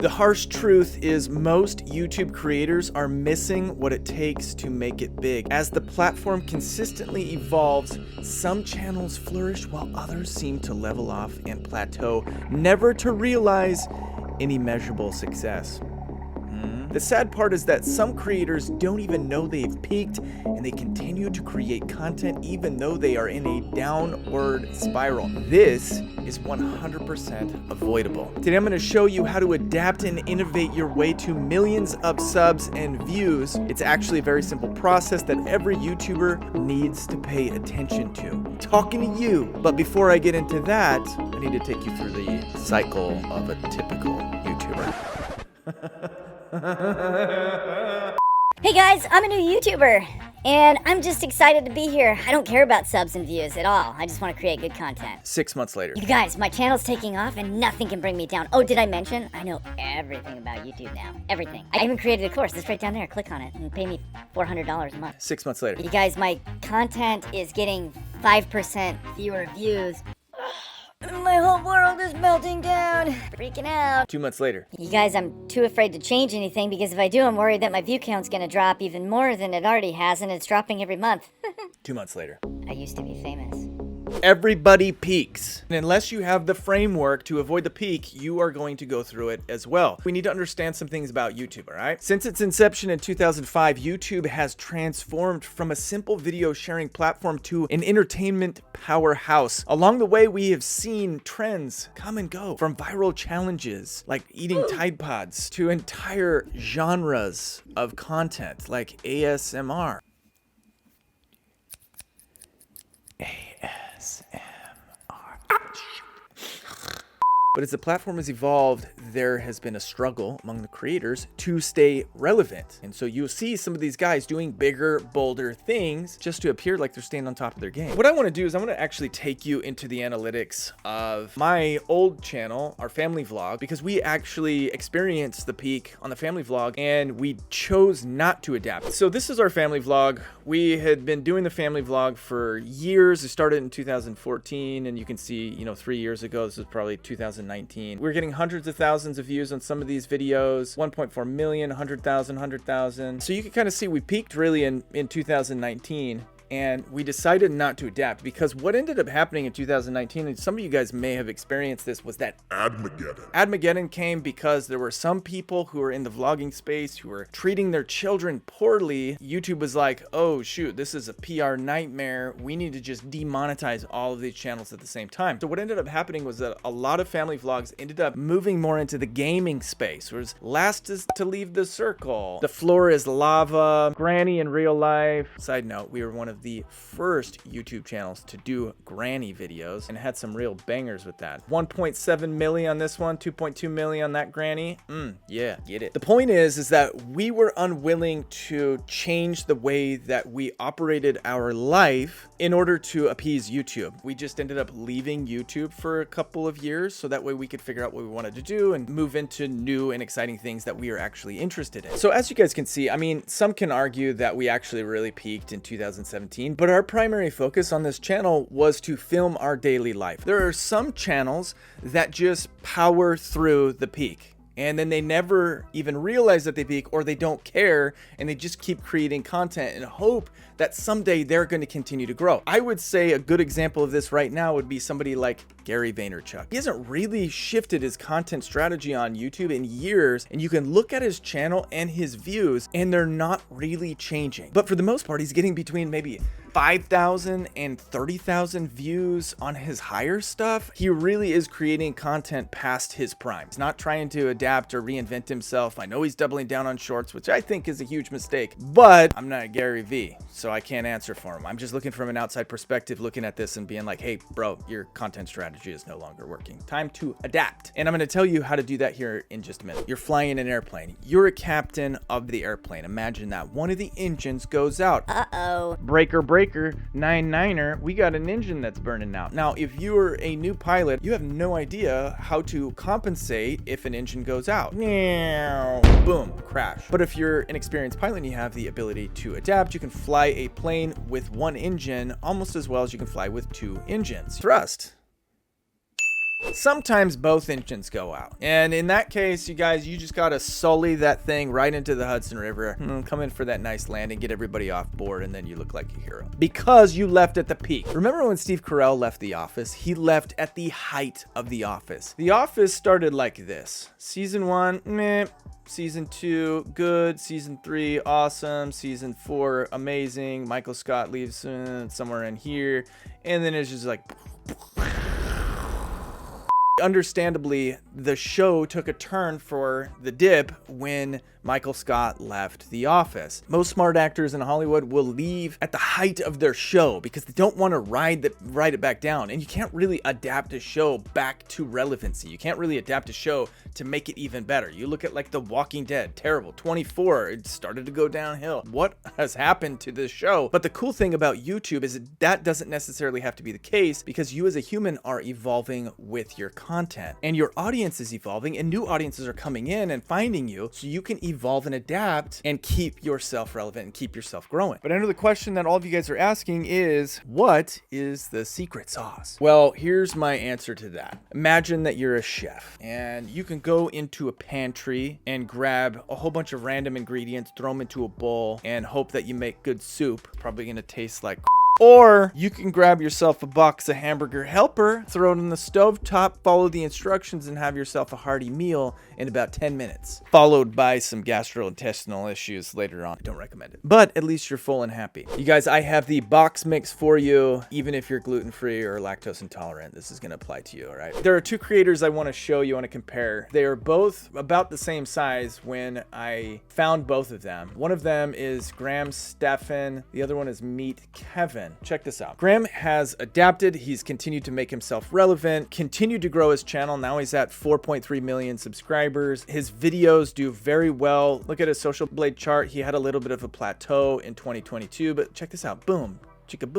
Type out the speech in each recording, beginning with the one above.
The harsh truth is most YouTube creators are missing what it takes to make it big. As the platform consistently evolves, some channels flourish while others seem to level off and plateau, never to realize any measurable success. The sad part is that some creators don't even know they've peaked and they continue to create content even though they are in a downward spiral. This is 100% avoidable. Today I'm going to show you how to adapt and innovate your way to millions of subs and views. It's actually a very simple process that every YouTuber needs to pay attention to. I'm talking to you, but before I get into that, I need to take you through the cycle of a typical YouTuber. Hey guys, I'm a new YouTuber, and I'm just excited to be here. I don't care about subs and views at all. I just want to create good content. 6 months later. You guys, my channel's taking off and nothing can bring me down. Oh, did I mention? I know everything about YouTube now. Everything. I even created a course. It's right down there. Click on it and pay me $400 a month. 6 months later. You guys, my content is getting 5% fewer views. My whole world is melting down. Freaking out. 2 months later. You guys, I'm too afraid to change anything because if I do, I'm worried that my view count's gonna drop even more than it already has, and it's dropping every month. 2 months later. I used to be famous. Everybody peaks. And unless you have the framework to avoid the peak, you are going to go through it as well. We need to understand some things about YouTube, all right? Since its inception in 2005, YouTube has transformed from a simple video sharing platform to an entertainment powerhouse. Along the way, we have seen trends come and go, from viral challenges like eating Tide Pods to entire genres of content like ASMR. But as the platform has evolved, there has been a struggle among the creators to stay relevant. And so you'll see some of these guys doing bigger, bolder things just to appear like they're staying on top of their game. What I want to do is I want to actually take you into the analytics of my old channel, our family vlog, because we actually experienced the peak on the family vlog and we chose not to adapt. So this is our family vlog. We had been doing the family vlog for years. It started in 2014 and you can see, 3 years ago, this was probably 2019. We're getting hundreds of thousands of views on some of these videos, 1.4 million, 100,000. So you can kind of see we peaked really in 2019. And we decided not to adapt because what ended up happening in 2019, and some of you guys may have experienced this, was that Admageddon came because there were some people who were in the vlogging space who were treating their children poorly. YouTube was like, oh shoot, this is a PR nightmare. We need to just demonetize all of these channels at the same time. So what ended up happening was that a lot of family vlogs ended up moving more into the gaming space, whereas last is to leave the circle. The floor is lava, granny in real life. Side note, we were one of the first YouTube channels to do granny videos and had some real bangers with that. 1.7 million on this one, 2.2 million on that granny. Yeah, get it. The point is that we were unwilling to change the way that we operated our life in order to appease YouTube. We just ended up leaving YouTube for a couple of years so that way we could figure out what we wanted to do and move into new and exciting things that we are actually interested in. So as you guys can see, I mean, some can argue that we actually really peaked in 2017. But our primary focus on this channel was to film our daily life. There are some channels that just power through the peak and then they never even realize that they peak, or they don't care and they just keep creating content and hope that someday they're going to continue to grow. I would say a good example of this right now would be somebody like Gary Vaynerchuk. He hasn't really shifted his content strategy on YouTube in years, and you can look at his channel and his views and they're not really changing. But for the most part, he's getting between maybe 5,000 and 30,000 views on his higher stuff. He really is creating content past his prime. He's not trying to adapt or reinvent himself. I know he's doubling down on shorts, which I think is a huge mistake, but I'm not Gary V, so I can't answer for him. I'm just looking from an outside perspective, looking at this and being like, hey, bro, your content strategy is no longer working. Time to adapt. And I'm going to tell you how to do that here in just a minute. You're flying in an airplane. You're a captain of the airplane. Imagine that one of the engines goes out. Uh-oh. Breaker, 9-9er, we got an engine that's burning out. Now, if you're a new pilot, you have no idea how to compensate if an engine goes out. Boom, crash. But if you're an experienced pilot and you have the ability to adapt, you can fly a plane with one engine almost as well as you can fly with two engines. Thrust. Sometimes both engines go out. And in that case, you guys, you just got to sully that thing right into the Hudson River. Come in for that nice landing, get everybody off board, and then you look like a hero. Because you left at the peak. Remember when Steve Carell left The Office? He left at the height of The Office. The Office started like this. Season 1, meh. Season 2, good. Season 3, awesome. Season 4, amazing. Michael Scott leaves somewhere in here. And then it's just like... Understandably, the show took a turn for the dip when Michael Scott left The Office. Most smart actors in Hollywood will leave at the height of their show because they don't want to ride it back down. And you can't really adapt a show back to relevancy. You can't really adapt a show to make it even better. You look at like The Walking Dead, terrible. 24, it started to go downhill. What has happened to this show? But the cool thing about YouTube is that doesn't necessarily have to be the case because you as a human are evolving with your content. And your audience is evolving and new audiences are coming in and finding you so you can evolve and adapt and keep yourself relevant and keep yourself growing. But I know the question that all of you guys are asking is, what is the secret sauce? Well, here's my answer to that. Imagine that you're a chef and you can go into a pantry and grab a whole bunch of random ingredients, throw them into a bowl and hope that you make good soup. Probably gonna taste like or you can grab yourself a box of Hamburger Helper, throw it in the stovetop, follow the instructions, and have yourself a hearty meal in about 10 minutes. Followed by some gastrointestinal issues later on. I don't recommend it. But at least you're full and happy. You guys, I have the box mix for you. Even if you're gluten-free or lactose intolerant, this is going to apply to you, all right? There are two creators I want to show you, I want to compare. They are both about the same size when I found both of them. One of them is Graham Stephan. The other one is Meet Kevin. Check this out. Graham has adapted. He's continued to make himself relevant, continued to grow his channel. Now he's at 4.3 million subscribers. His videos do very well. Look at his Social Blade chart. He had a little bit of a plateau in 2022, but check this out. Boom. Chicka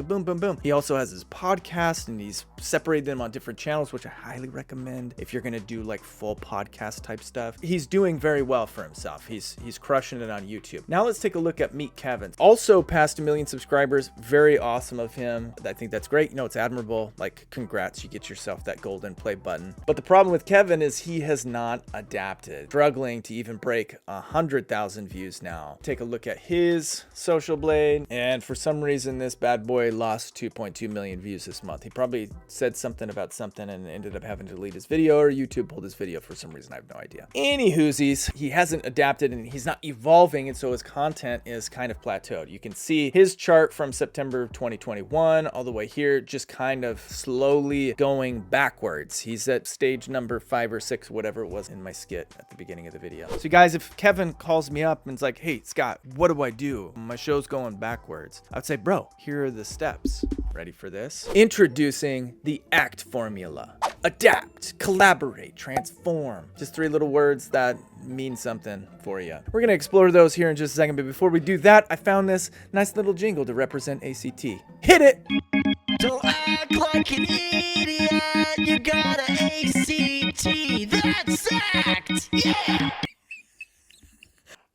boom, boom, boom. He also has his podcast and he's separated them on different channels, which I highly recommend if you're gonna do like full podcast type stuff. He's doing very well for himself. He's crushing it on YouTube. Now let's take a look at Meet Kevin. Also past 1 million subscribers. Very awesome of him. I think that's great. You know, it's admirable. Like, congrats, you get yourself that golden play button. But the problem with Kevin is he has not adapted. Struggling to even break 100,000 views now. Take a look at his Social Blade, and for some reason this bad boy lost 2.2 million views this month. He probably said something about something and ended up having to delete his video, or YouTube pulled his video for some reason. I have no idea. Anywhoosies, he hasn't adapted and he's not evolving, and so his content is kind of plateaued. You can see his chart from September 2021 all the way here, just kind of slowly going backwards. He's at stage number 5 or 6, whatever it was in my skit at the beginning of the video. So guys, if Kevin calls me up and is like, hey Scott, what do I do? My show's going backwards. I would say, bro, here are the steps. Ready for this? Introducing the ACT formula. Adapt, collaborate, transform. Just 3 little words that mean something for you. We're gonna explore those here in just a second, but before we do that, I found this nice little jingle to represent ACT. Hit it! Don't act like an idiot, you got an ACT, that's ACT, yeah!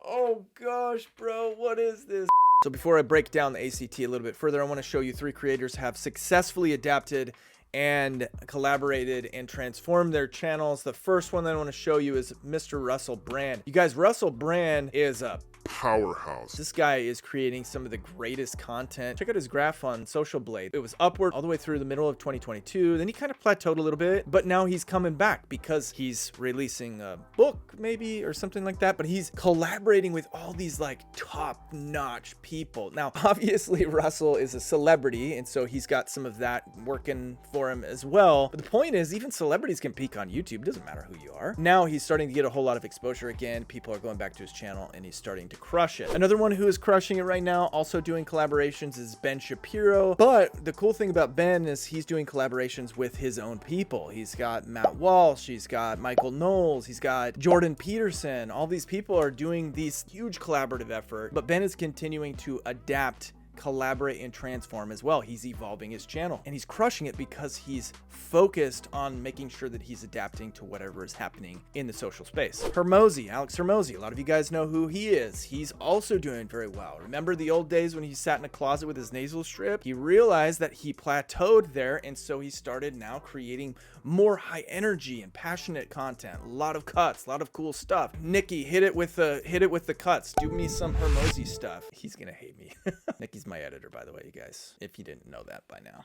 Oh gosh, bro, what is this? So before I break down the ACT a little bit further, I want to show you 3 creators have successfully adapted and collaborated and transformed their channels. The first one that I want to show you is Mr. Russell Brand. You guys, Russell Brand is a powerhouse. This guy is creating some of the greatest content. Check out his graph on Social Blade. It was upward all the way through the middle of 2022. Then he kind of plateaued a little bit, but now he's coming back because he's releasing a book maybe or something like that, but he's collaborating with all these like top-notch people. Now, obviously Russell is a celebrity, and so he's got some of that working for him as well. But the point is, even celebrities can peak on YouTube. It doesn't matter who you are. Now he's starting to get a whole lot of exposure again. People are going back to his channel and he's starting to crush it. Another one who is crushing it right now, also doing collaborations, is Ben Shapiro. But the cool thing about Ben is he's doing collaborations with his own people. He's got Matt Walsh, he's got Michael Knowles, he's got Jordan Peterson. All these people are doing these huge collaborative effort, but Ben is continuing to adapt collaborate and transform as well. He's evolving his channel and he's crushing it because he's focused on making sure that he's adapting to whatever is happening in the social space. Hermosi, Alex Hermosi, a lot of you guys know who he is. He's also doing very well. Remember the old days when he sat in a closet with his nasal strip? He realized that he plateaued there, and so he started now creating more high energy and passionate content. A lot of cuts, a lot of cool stuff. Nikki, hit it with the cuts. Do me some Hermosi stuff. He's gonna hate me. Nikki's my editor, by the way, you guys, if you didn't know that by now.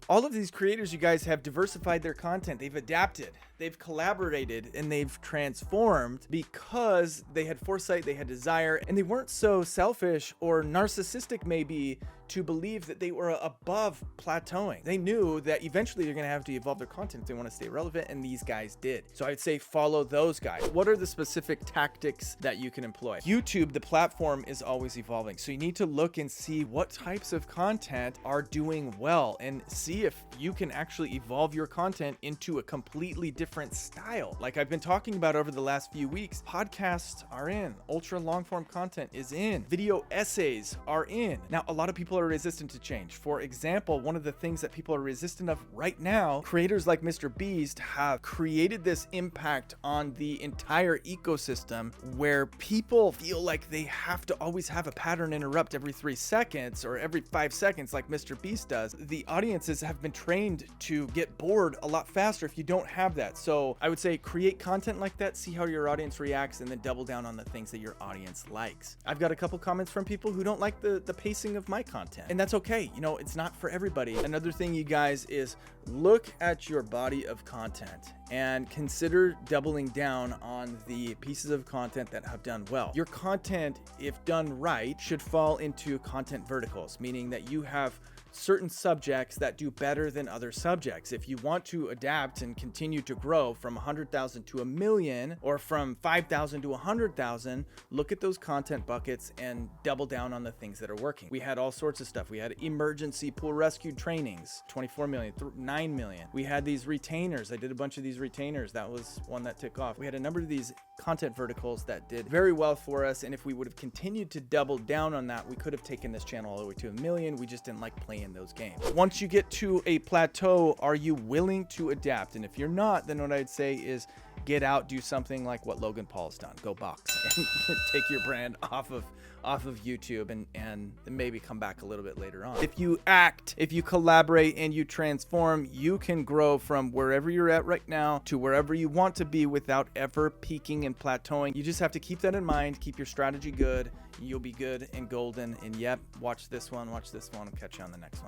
All of these creators, you guys, have diversified their content. They've adapted, they've collaborated, and they've transformed because they had foresight, they had desire, and they weren't so selfish or narcissistic maybe to believe that they were above plateauing. They knew that eventually they're gonna have to evolve their content if they want to stay relevant, and these guys did. So I'd say follow those guys. What are the specific tactics that you can employ? YouTube, the platform, is always evolving. So you need to look and see what types of content are doing well and see if you can actually evolve your content into a completely different style. Like I've been talking about over the last few weeks, podcasts are in, ultra long form content is in, video essays are in. Now, a lot of people are resistant to change. For example, one of the things that people are resistant of right now, creators like Mr. Beast have created this impact on the entire ecosystem where people feel like they have to always have a pattern interrupt every 3 seconds or every 5 seconds like Mr. Beast does. The audiences have been trained to get bored a lot faster if you don't have that. So I would say create content like that, see how your audience reacts, and then double down on the things that your audience likes. I've got a couple comments from people who don't like the pacing of my content. And that's okay. You know, it's not for everybody. Another thing, you guys, is look at your body of content and consider doubling down on the pieces of content that have done well. Your content, if done right, should fall into content verticals, meaning that you have certain subjects that do better than other subjects. If you want to adapt and continue to grow from 100,000 to 1 million, or from 5,000 to 100,000, look at those content buckets and double down on the things that are working. We had all sorts of stuff. We had emergency pool rescue trainings, 24 million, 9 million. We had these retainers. I did a bunch of these retainers. That was one that took off. We had a number of these content verticals that did very well for us, and if we would have continued to double down on that, we could have taken this channel all the way to 1 million. We just didn't like playing those games. Once you get to a plateau, are you willing to adapt? And if you're not, then what I'd say is get out, do something like what Logan Paul's done. Go box and take your brand off of YouTube and maybe come back a little bit later on. If you act, if you collaborate, and you transform, you can grow from wherever you're at right now to wherever you want to be without ever peaking and plateauing. You just have to keep that in mind, keep your strategy good, you'll be good and golden. And yep, watch this one, and catch you on the next one.